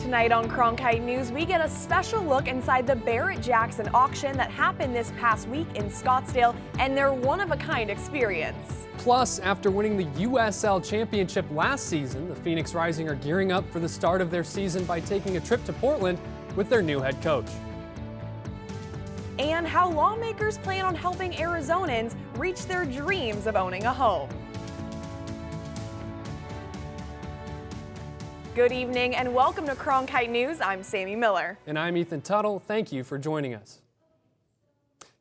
Tonight on Cronkite News, we get a special look inside the Barrett-Jackson auction that happened this past week in Scottsdale and their one-of-a-kind experience. Plus, after winning the USL Championship last season, the Phoenix Rising are gearing up for the start of their season by taking a trip to Portland with their new head coach. And how lawmakers plan on helping Arizonans reach their dreams of owning a home. Good evening and welcome to Cronkite News. I'm Sammy Miller. And I'm Ethan Tuttle. Thank you for joining us.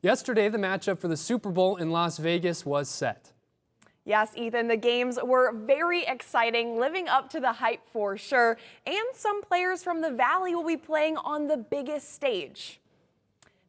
Yesterday, the matchup for the Super Bowl in Las Vegas was set. Yes, Ethan, the games were very exciting, living up to the hype for sure. And some players from the Valley will be playing on the biggest stage.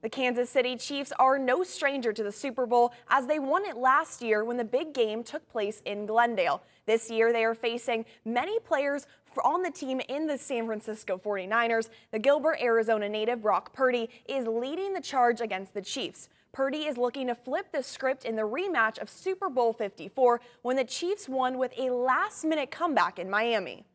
The Kansas City Chiefs are no stranger to the Super Bowl as they won it last year when the big game took place in Glendale. This year, they are facing many players on the team in the San Francisco 49ers. The Gilbert, Arizona native Brock Purdy is leading the charge against the Chiefs. Purdy is looking to flip the script in the rematch of Super Bowl 54 when the Chiefs won with a last-minute comeback in Miami.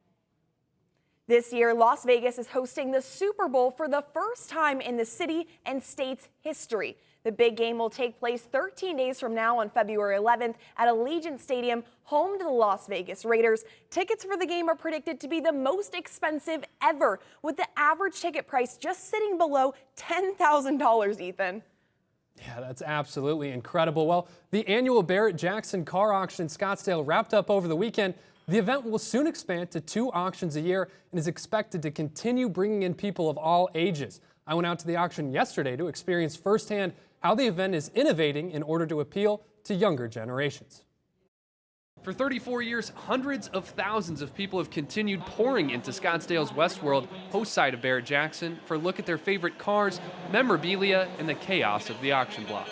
This year, Las Vegas is hosting the Super Bowl for the first time in the city and state's history. The big game will take place 13 days from now on February 11th at Allegiant Stadium, home to the Las Vegas Raiders. Tickets for the game are predicted to be the most expensive ever, with the average ticket price just sitting below $10,000, Ethan. Yeah, that's absolutely incredible. Well, the annual Barrett-Jackson car auction in Scottsdale wrapped up over the weekend. The event will soon expand to 2 auctions a year and is expected to continue bringing in people of all ages. I went out to the auction yesterday to experience firsthand how the event is innovating in order to appeal to younger generations. For 34 years, hundreds of thousands of people have continued pouring into Scottsdale's Westworld, host site of Barrett-Jackson, for a look at their favorite cars, memorabilia, and the chaos of the auction block.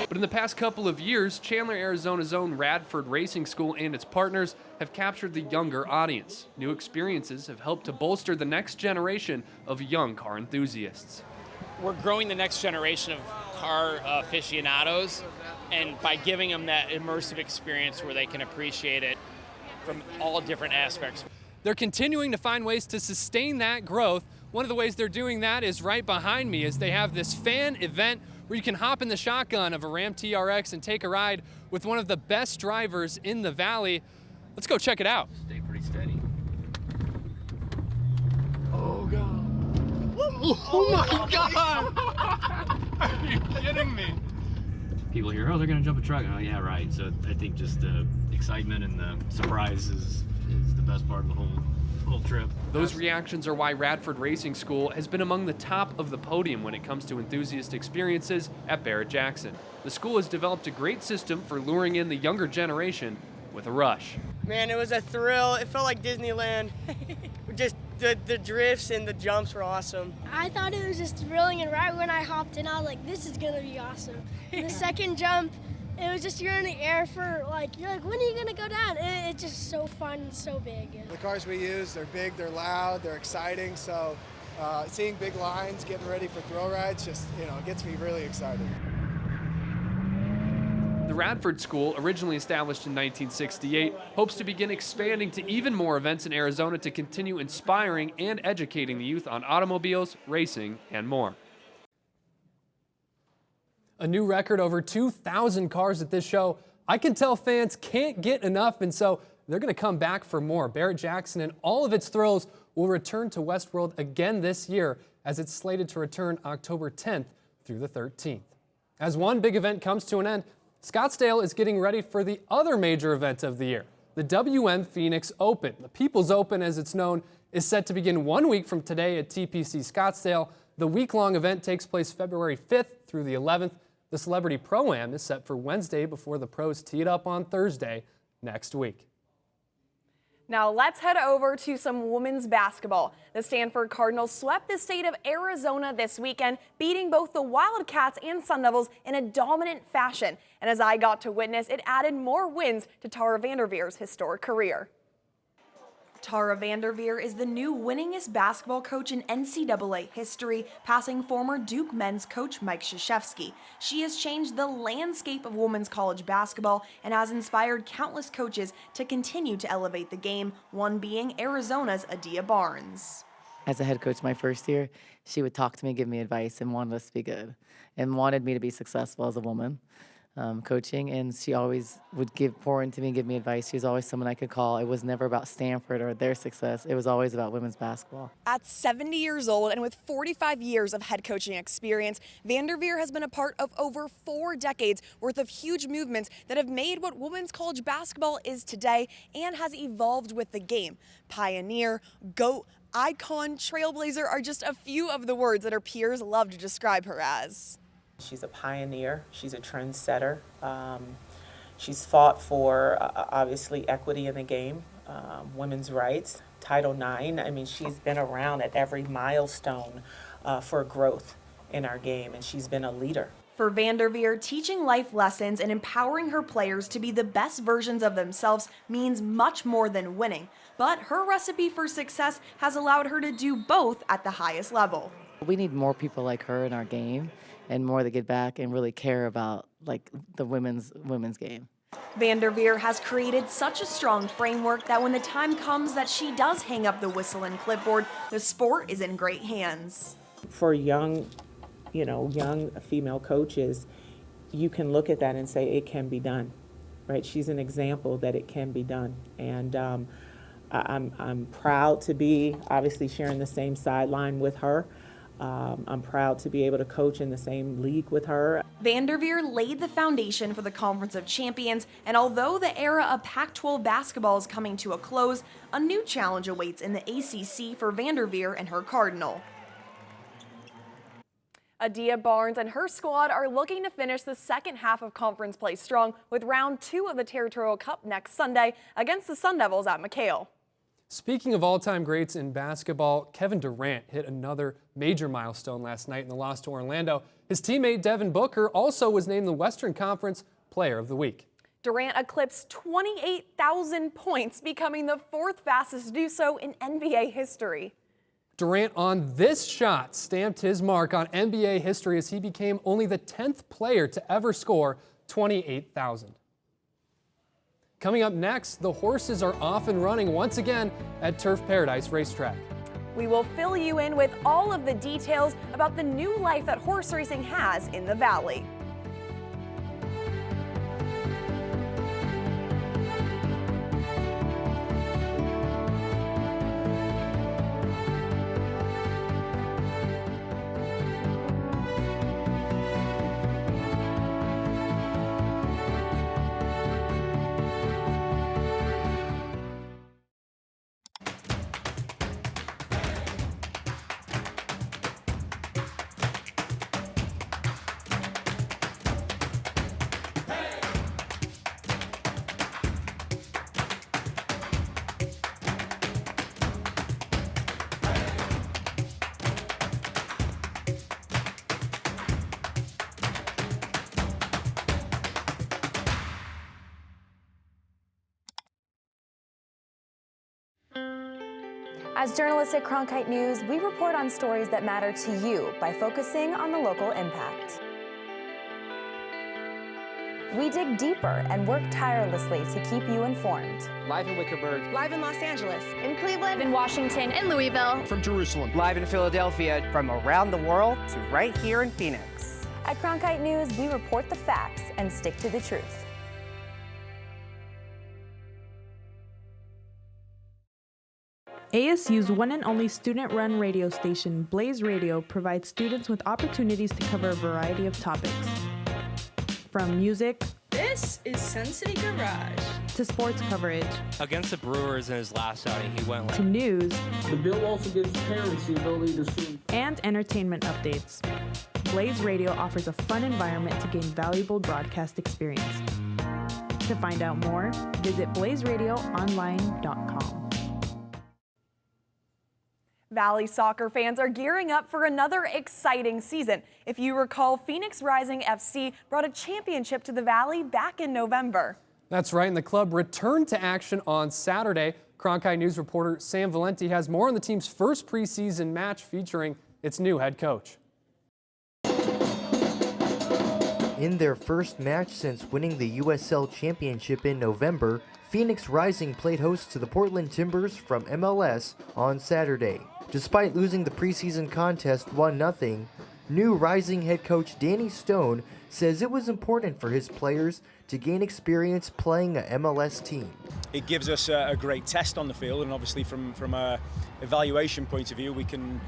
But in the past couple of years, Chandler, Arizona's own Radford Racing School and its partners have captured the younger audience. New experiences have helped to bolster the next generation of young car enthusiasts. We're growing the next generation of car aficionados, and by giving them that immersive experience where they can appreciate it from all different aspects. They're continuing to find ways to sustain that growth. One of the ways they're doing that is right behind me, as they have this fan event where you can hop in the shotgun of a Ram TRX and take a ride with one of the best drivers in the Valley. Let's go check it out. Stay pretty steady. Oh, God. Oh my God! Are you kidding me? People hear, oh, they're going to jump a truck. Oh, yeah, right. So I think just the excitement and the surprise is the best part of the whole trip. Those reactions are why Radford Racing School has been among the top of the podium when it comes to enthusiast experiences at Barrett-Jackson. The school has developed a great system for luring in the younger generation with a rush. Man, it was a thrill. It felt like Disneyland. Just the drifts and the jumps were awesome. I thought it was just thrilling, and right when I hopped in, I was like, this is gonna be awesome. And the second jump, it was just, you're in the air for you're like, when are you gonna go down? It's just so fun and so big. The cars we use, they're big, they're loud, they're exciting, so seeing big lines, getting ready for thrill rides, just, it gets me really excited. The Radford School, originally established in 1968, hopes to begin expanding to even more events in Arizona to continue inspiring and educating the youth on automobiles, racing, and more. A new record, over 2,000 cars at this show. I can tell fans can't get enough, and so they're going to come back for more. Barrett-Jackson and all of its thrills will return to Westworld again this year, as it's slated to return October 10th through the 13th. As one big event comes to an end, Scottsdale is getting ready for the other major event of the year, the WM Phoenix Open. The People's Open, as it's known, is set to begin 1 week from today at TPC Scottsdale. The week-long event takes place February 5th through the 11th. The Celebrity Pro-Am is set for Wednesday before the pros tee it up on Thursday next week. Now let's head over to some women's basketball. The Stanford Cardinals swept the state of Arizona this weekend, beating both the Wildcats and Sun Devils in a dominant fashion. And as I got to witness, it added more wins to Tara Vanderveer's historic career. Tara Vanderveer is the new winningest basketball coach in NCAA history, passing former Duke men's coach Mike Krzyzewski. She has changed the landscape of women's college basketball and has inspired countless coaches to continue to elevate the game, one being Arizona's Adia Barnes. As a head coach my first year, she would talk to me, give me advice, and wanted us to be good, and wanted me to be successful as a woman. Coaching, and she always would pour into me and give me advice. She was always someone I could call. It was never about Stanford or their success. It was always about women's basketball. At 70 years old and with 45 years of head coaching experience, Vanderveer has been a part of over 4 decades worth of huge movements that have made what women's college basketball is today and has evolved with the game. Pioneer, GOAT, icon, trailblazer are just a few of the words that her peers love to describe her as. She's a pioneer. She's a trendsetter. She's fought for, obviously, equity in the game, women's rights, Title IX. I mean, she's been around at every milestone for growth in our game, and she's been a leader. For Vanderveer, teaching life lessons and empowering her players to be the best versions of themselves means much more than winning. But her recipe for success has allowed her to do both at the highest level. We need more people like her in our game, and more that get back and really care about the women's game. Vanderveer has created such a strong framework that when the time comes that she does hang up the whistle and clipboard, the sport is in great hands. For young female coaches, you can look at that and say it can be done, right? She's an example that it can be done, and I'm proud to be obviously sharing the same sideline with her. I'm proud to be able to coach in the same league with her. Vanderveer laid the foundation for the Conference of Champions, and although the era of Pac-12 basketball is coming to a close, a new challenge awaits in the ACC for Vanderveer and her Cardinal. Adia Barnes and her squad are looking to finish the second half of conference play strong with round 2 of the Territorial Cup next Sunday against the Sun Devils at McHale. Speaking of all-time greats in basketball, Kevin Durant hit another major milestone last night in the loss to Orlando. His teammate Devin Booker also was named the Western Conference Player of the Week. Durant eclipsed 28,000 points, becoming the 4th fastest to do so in NBA history. Durant on this shot stamped his mark on NBA history as he became only the 10th player to ever score 28,000. Coming up next, the horses are off and running once again at Turf Paradise Racetrack. We will fill you in with all of the details about the new life that horse racing has in the Valley. As journalists at Cronkite News, we report on stories that matter to you by focusing on the local impact. We dig deeper and work tirelessly to keep you informed. Live in Wickenburg. Live in Los Angeles. In Cleveland. In Washington. In Louisville. From Jerusalem. Live in Philadelphia. From around the world to right here in Phoenix. At Cronkite News, we report the facts and stick to the truth. ASU's one and only student-run radio station, Blaze Radio, provides students with opportunities to cover a variety of topics. From music, this is Sun City Garage, to sports coverage, against the Brewers in his last outing, he went to news. The bill also gives parents the ability to sue. And entertainment updates. Blaze Radio offers a fun environment to gain valuable broadcast experience. To find out more, visit blazeradioonline.com. Valley soccer fans are gearing up for another exciting season. If you recall, Phoenix Rising FC brought a championship to the Valley back in November. That's right, and the club returned to action on Saturday Cronkite News reporter Sam Valenti has more on the team's first preseason match featuring its new head coach. In their first match since winning the USL Championship in November, Phoenix Rising played host to the Portland Timbers from MLS on Saturday. Despite losing the preseason contest 1-0, new Rising head coach Danny Stone says it was important for his players to gain experience playing an MLS team. It gives us a great test on the field, and obviously from a evaluation point of view, we can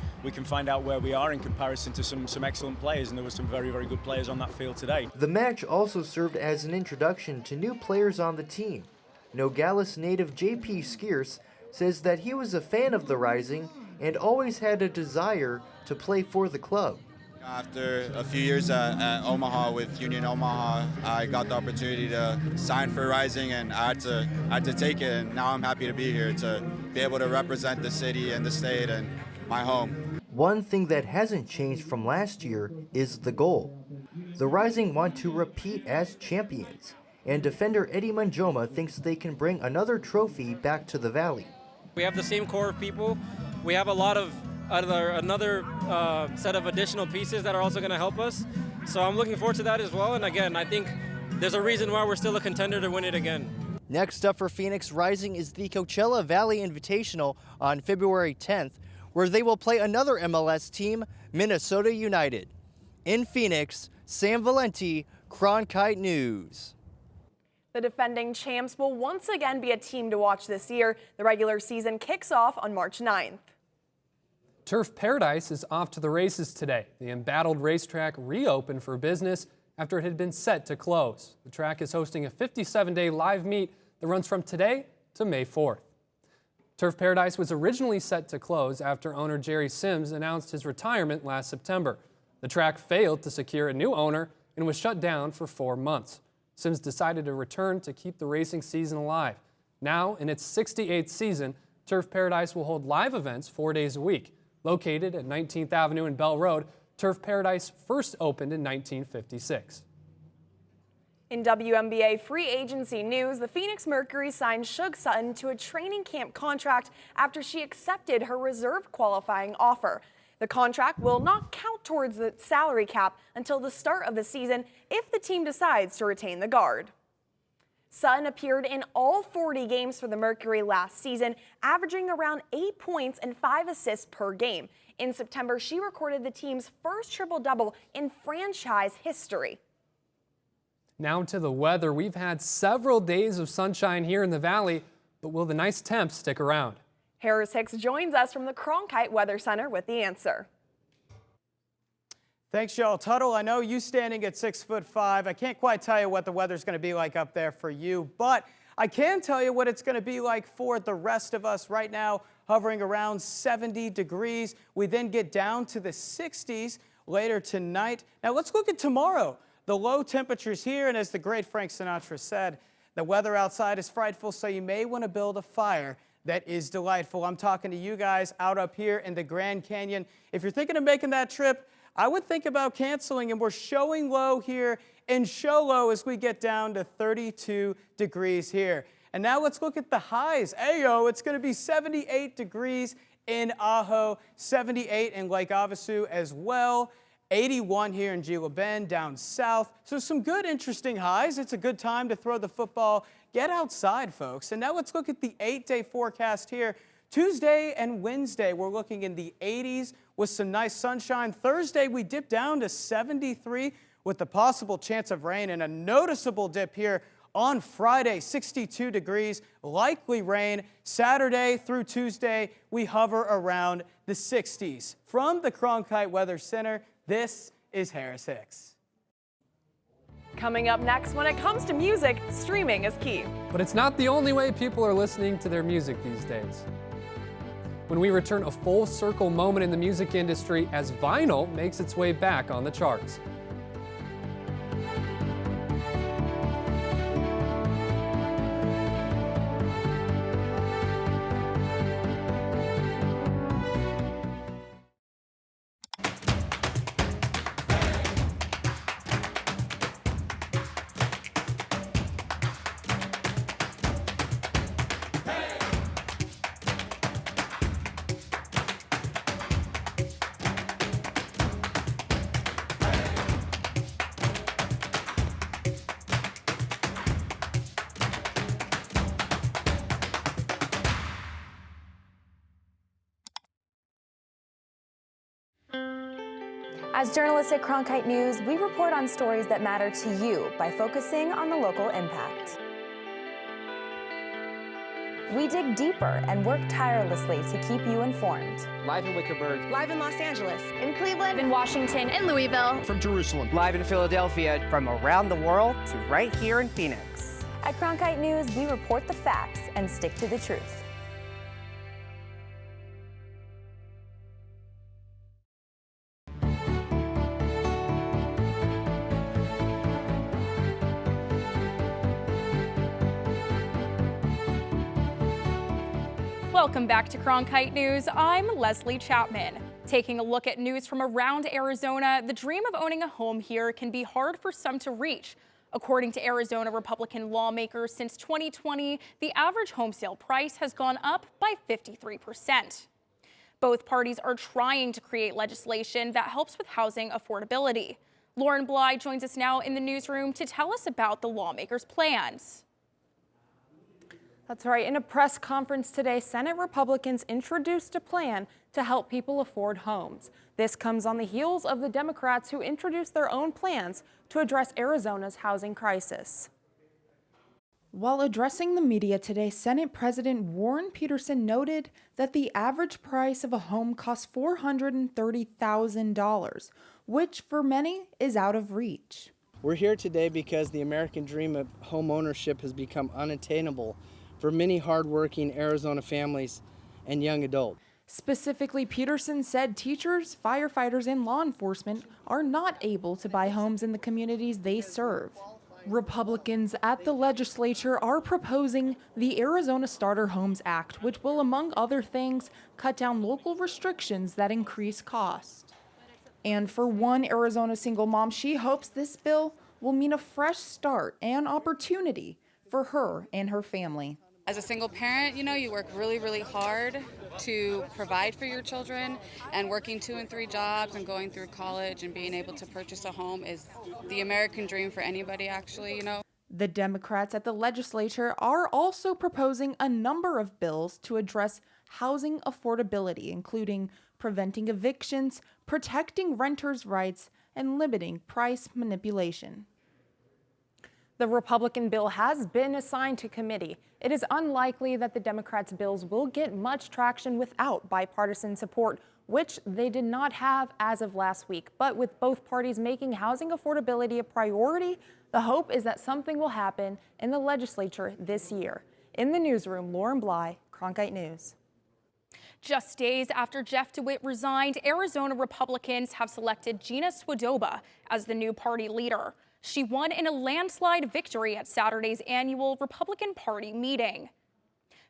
find out where we are in comparison to some excellent players, and there were some very, very good players on that field today. The match also served as an introduction to new players on the team. Nogales native JP Skeers says that he was a fan of the Rising and always had a desire to play for the club. After a few years at Omaha with Union Omaha, I got the opportunity to sign for Rising, and I had to take it, and now I'm happy to be here to be able to represent the city and the state and my home. One thing that hasn't changed from last year is the goal. The Rising want to repeat as champions, and defender Eddie Manjoma thinks they can bring another trophy back to the Valley. We have the same core of people. We have a lot of another set of additional pieces that are also going to help us. So I'm looking forward to that as well. And again, I think there's a reason why we're still a contender to win it again. Next up for Phoenix Rising is the Coachella Valley Invitational on February 10th, where they will play another MLS team, Minnesota United. In Phoenix, Sam Valenti, Cronkite News. The defending champs will once again be a team to watch this year. The regular season kicks off on March 9th. Turf Paradise is off to the races today. The embattled racetrack reopened for business after it had been set to close. The track is hosting a 57-day live meet that runs from today to May 4th. Turf Paradise was originally set to close after owner Jerry Sims announced his retirement last September. The track failed to secure a new owner and was shut down for 4 months. Sims decided to return to keep the racing season alive. Now, in its 68th season, Turf Paradise will hold live events 4 days a week. Located at 19th Avenue and Bell Road, Turf Paradise first opened in 1956. In WNBA free agency news, the Phoenix Mercury signed Shug Sutton to a training camp contract after she accepted her reserve qualifying offer. The contract will not count towards the salary cap until the start of the season if the team decides to retain the guard. Sutton appeared in all 40 games for the Mercury last season, averaging around 8 points and 5 assists per game. In September, she recorded the team's first triple-double in franchise history. Now to the weather. We've had several days of sunshine here in the Valley, but will the nice temps stick around? Harris Hicks joins us from the Cronkite Weather Center with the answer. Thanks, y'all. Tuttle, I know you standing at 6'5". I can't quite tell you what the weather's going to be like up there for you, but I can tell you what it's going to be like for the rest of us right now, hovering around 70 degrees. We then get down to the 60s later tonight. Now let's look at tomorrow. The low temperatures here, and as the great Frank Sinatra said, the weather outside is frightful, so you may want to build a fire that is delightful. I'm talking to you guys out up here in the Grand Canyon. If you're thinking of making that trip, I would think about canceling, and we're showing low here in show low as we get down to 32 degrees here. And now let's look at the highs. Ayo, it's going to be 78 degrees in Ajo, 78 in Lake Havasu as well, 81 here in Gila Bend down south. So some good, interesting highs. It's a good time to throw the football. Get outside, folks. And now let's look at the 8-day forecast here. Tuesday and Wednesday, we're looking in the 80s with some nice sunshine. Thursday, we dip down to 73 with the possible chance of rain, and a noticeable dip here on Friday, 62 degrees, likely rain. Saturday through Tuesday, we hover around the 60s. From the Cronkite Weather Center, this is Harris Hicks. Coming up next, when it comes to music, streaming is key. But it's not the only way people are listening to their music these days. When we return, a full circle moment in the music industry as vinyl makes its way back on the charts. As journalists at Cronkite News, we report on stories that matter to you by focusing on the local impact. We dig deeper and work tirelessly to keep you informed. Live in Wickerburg. Live in Los Angeles. In Cleveland. In Washington. In Louisville. From Jerusalem. Live in Philadelphia. From around the world to right here in Phoenix. At Cronkite News, we report the facts and stick to the truth. Welcome back to Cronkite News. I'm Leslie Chapman. Taking a look at news from around Arizona, the dream of owning a home here can be hard for some to reach. According to Arizona Republican lawmakers, since 2020, the average home sale price has gone up by 53%. Both parties are trying to create legislation that helps with housing affordability. Lauren Bly joins us now in the newsroom to tell us about the lawmakers' plans. That's right. In a press conference today, Senate Republicans introduced a plan to help people afford homes. This comes on the heels of the Democrats who introduced their own plans to address Arizona's housing crisis. While addressing the media today, Senate President Warren Peterson noted that the average price of a home costs $430,000, which for many is out of reach. We're here today because the American dream of home ownership has become unattainable for many hardworking Arizona families and young adults. Specifically, Peterson said teachers, firefighters, and law enforcement are not able to buy homes in the communities they serve. Republicans at the legislature are proposing the Arizona Starter Homes Act, which will, among other things, cut down local restrictions that increase cost. And for one Arizona single mom, she hopes this bill will mean a fresh start and opportunity for her and her family. As a single parent, you work really, really hard to provide for your children, and working 2 and 3 jobs and going through college and being able to purchase a home is the American dream for anybody, actually, The Democrats at the legislature are also proposing a number of bills to address housing affordability, including preventing evictions, protecting renters' rights, and limiting price manipulation. The Republican bill has been assigned to committee. It is unlikely that the Democrats' bills will get much traction without bipartisan support, which they did not have as of last week. But with both parties making housing affordability a priority, the hope is that something will happen in the legislature this year. In the newsroom, Lauren Bly, Cronkite News. Just days after Jeff DeWitt resigned, Arizona Republicans have selected Gina Swadoba as the new party leader. She won in a landslide victory at Saturday's annual Republican Party meeting.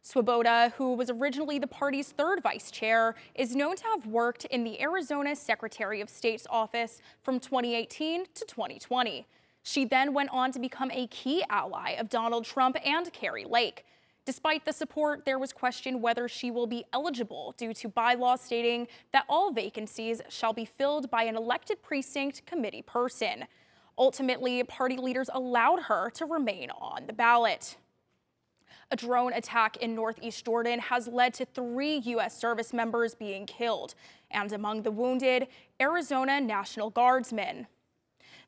Swoboda, who was originally the party's 3rd vice chair, is known to have worked in the Arizona Secretary of State's office from 2018 to 2020. She then went on to become a key ally of Donald Trump and Kari Lake. Despite the support, there was question whether she will be eligible due to bylaws stating that all vacancies shall be filled by an elected precinct committee person. Ultimately, party leaders allowed her to remain on the ballot. A drone attack in northeast Jordan has led to 3 U.S. service members being killed, and among the wounded, Arizona National Guardsmen.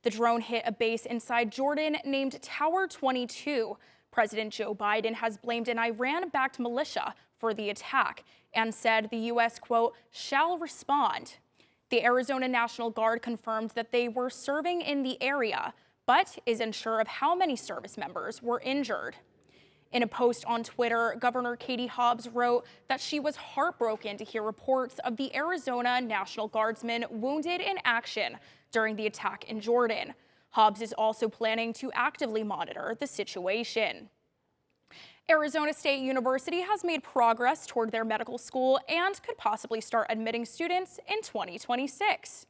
The drone hit a base inside Jordan named Tower 22. President Joe Biden has blamed an Iran-backed militia for the attack and said the U.S., quote, shall respond. The Arizona National Guard confirmed that they were serving in the area, but is unsure of how many service members were injured. In a post on Twitter, Governor Katie Hobbs wrote that she was heartbroken to hear reports of the Arizona National Guardsmen wounded in action during the attack in Jordan. Hobbs is also planning to actively monitor the situation. Arizona State University has made progress toward their medical school and could possibly start admitting students in 2026.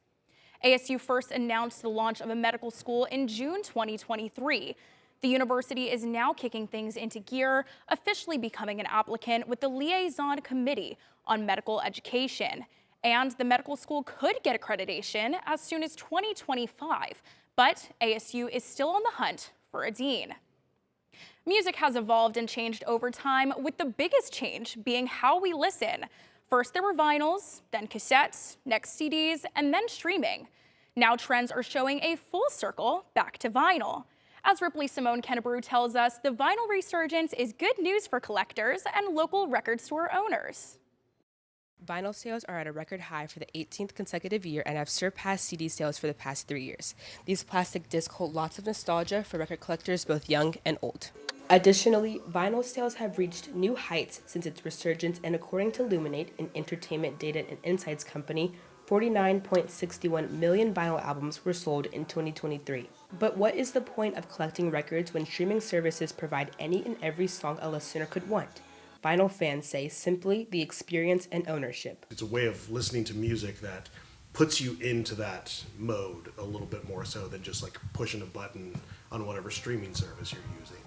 ASU first announced the launch of a medical school in June 2023. The university is now kicking things into gear, officially becoming an applicant with the Liaison Committee on Medical Education. And the medical school could get accreditation as soon as 2025, but ASU is still on the hunt for a dean. Music has evolved and changed over time, with the biggest change being how we listen. First there were vinyls, then cassettes, next CDs, and then streaming. Now trends are showing a full circle back to vinyl. As Ripley Simone Kennebrew tells us, the vinyl resurgence is good news for collectors and local record store owners. Vinyl sales are at a record high for the 18th consecutive year and have surpassed CD sales for the past 3 years. These plastic discs hold lots of nostalgia for record collectors both young and old. Additionally, vinyl sales have reached new heights since its resurgence, and according to Luminate, an entertainment data and insights company, 49.61 million vinyl albums were sold in 2023. But what is the point of collecting records when streaming services provide any and every song a listener could want? Vinyl fans say simply the experience and ownership. It's a way of listening to music that puts you into that mode a little bit more so than just like pushing a button on whatever streaming service you're using.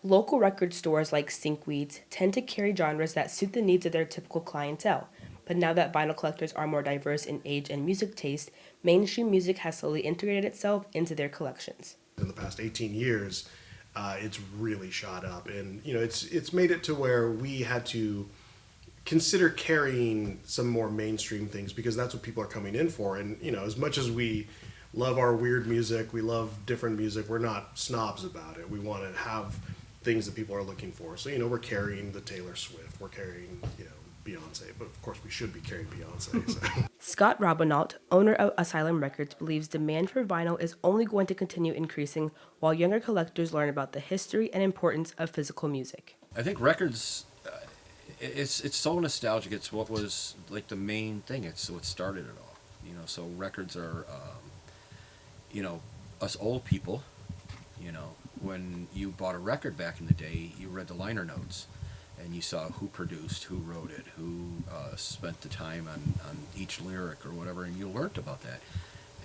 Local record stores like Syncweeds tend to carry genres that suit the needs of their typical clientele. But now that vinyl collectors are more diverse in age and music taste, mainstream music has slowly integrated itself into their collections. In the past 18 years, it's really shot up, and it's made it to where we had to consider carrying some more mainstream things because that's what people are coming in for. And as much as we love our weird music, we love different music, we're not snobs about it. We want to have things that people are looking for. So we're carrying the Taylor Swift, we're carrying Beyonce, but of course we should be carrying Beyonce. So. Scott Robinault, owner of Asylum Records, believes demand for vinyl is only going to continue increasing while younger collectors learn about the history and importance of physical music. I think records, it's so nostalgic. It's what was like the main thing. It's what started it all. So records are, us old people, when you bought a record back in the day, you read the liner notes. And you saw who produced, who wrote it, who spent the time on each lyric or whatever, and you learned about that.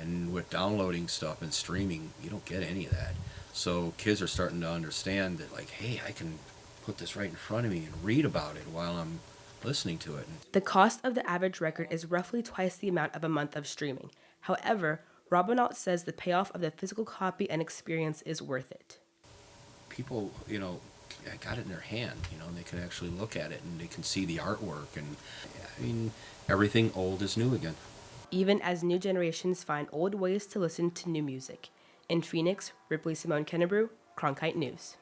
And with downloading stuff and streaming, you don't get any of that. So kids are starting to understand that, like, hey, I can put this right in front of me and read about it while I'm listening to it. The cost of the average record is roughly twice the amount of a month of streaming. However, Robinault says the payoff of the physical copy and experience is worth it. People, got it in their hand, and they can actually look at it and they can see the artwork, and everything old is new again. Even as new generations find old ways to listen to new music. In Phoenix, Ripley Simone Kennebrew, Cronkite News.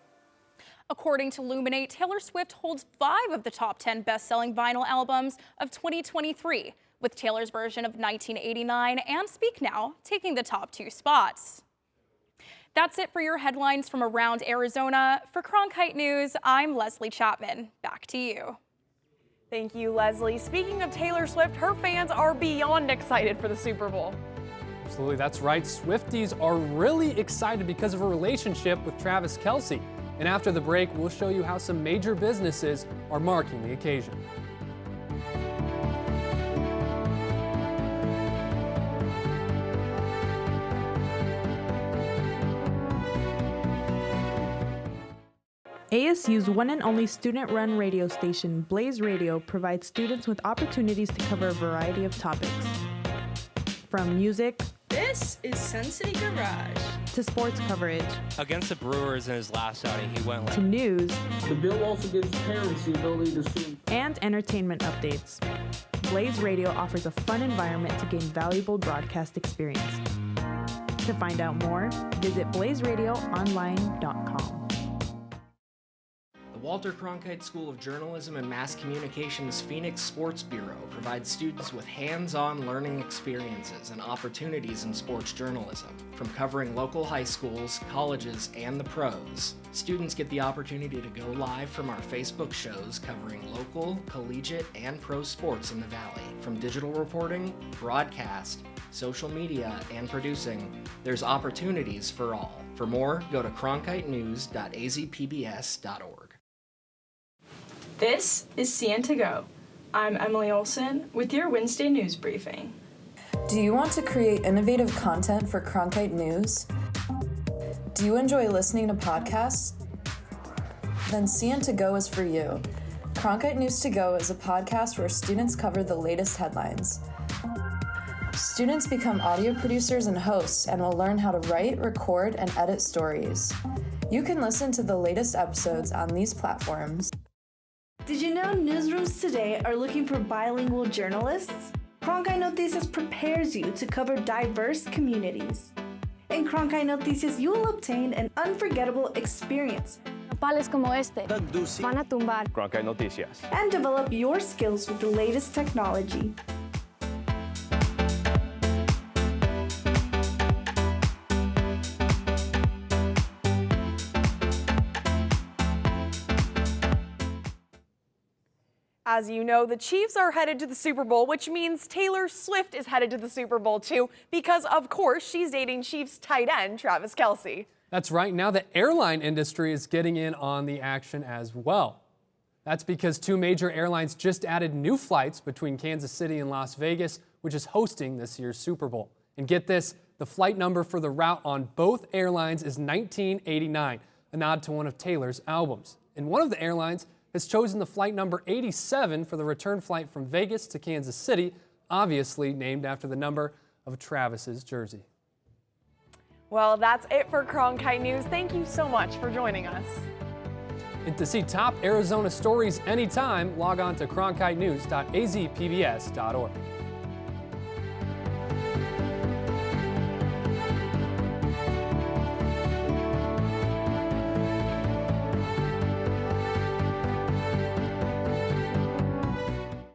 According to Luminate, Taylor Swift holds 5 of the top 10 best-selling vinyl albums of 2023, with Taylor's version of 1989 and Speak Now taking the top 2 spots. That's it for your headlines from around Arizona. For Cronkite News, I'm Leslie Chapman. Back to you. Thank you, Leslie. Speaking of Taylor Swift, her fans are beyond excited for the Super Bowl. Absolutely, that's right. Swifties are really excited because of her relationship with Travis Kelce. And after the break, we'll show you how some major businesses are marking the occasion. ASU's one and only student-run radio station, Blaze Radio, provides students with opportunities to cover a variety of topics. From music, This is Sun City Garage, to sports coverage, Against the Brewers in his last outing, he went to news, The bill also gives parents the ability to sue. and entertainment updates. Blaze Radio offers a fun environment to gain valuable broadcast experience. To find out more, visit blazeradioonline.com. The Walter Cronkite School of Journalism and Mass Communications Phoenix Sports Bureau provides students with hands-on learning experiences and opportunities in sports journalism. From covering local high schools, colleges, and the pros, students get the opportunity to go live from our Facebook shows covering local, collegiate, and pro sports in the Valley. From digital reporting, broadcast, social media, and producing, there's opportunities for all. For more, go to cronkitenews.azpbs.org. This is CN to Go. I'm Emily Olson with your Wednesday news briefing. Do you want to create innovative content for Cronkite News? Do you enjoy listening to podcasts? Then CN to Go is for you. Cronkite News to Go is a podcast where students cover the latest headlines. Students become audio producers and hosts and will learn how to write, record, and edit stories. You can listen to the latest episodes on these platforms. Did you know newsrooms today are looking for bilingual journalists? Cronkite Noticias prepares you to cover diverse communities. In Cronkite Noticias, you will obtain an unforgettable experience. Nopales como este van a tumbar. Cronkite Noticias. And develop your skills with the latest technology. As you know, the Chiefs are headed to the Super Bowl, which means Taylor Swift is headed to the Super Bowl too, because of course she's dating Chiefs tight end Travis Kelce. That's right. Now the airline industry is getting in on the action as well. That's because two major airlines just added new flights between Kansas City and Las Vegas, which is hosting this year's Super Bowl. And get this, the flight number for the route on both airlines is 1989, a nod to one of Taylor's albums. And one of the airlines has chosen the flight number 87 for the return flight from Vegas to Kansas City, obviously named after the number of Travis's jersey. Well, that's it for Cronkite News. Thank you so much for joining us. And to see top Arizona stories anytime, log on to cronkitenews.azpbs.org.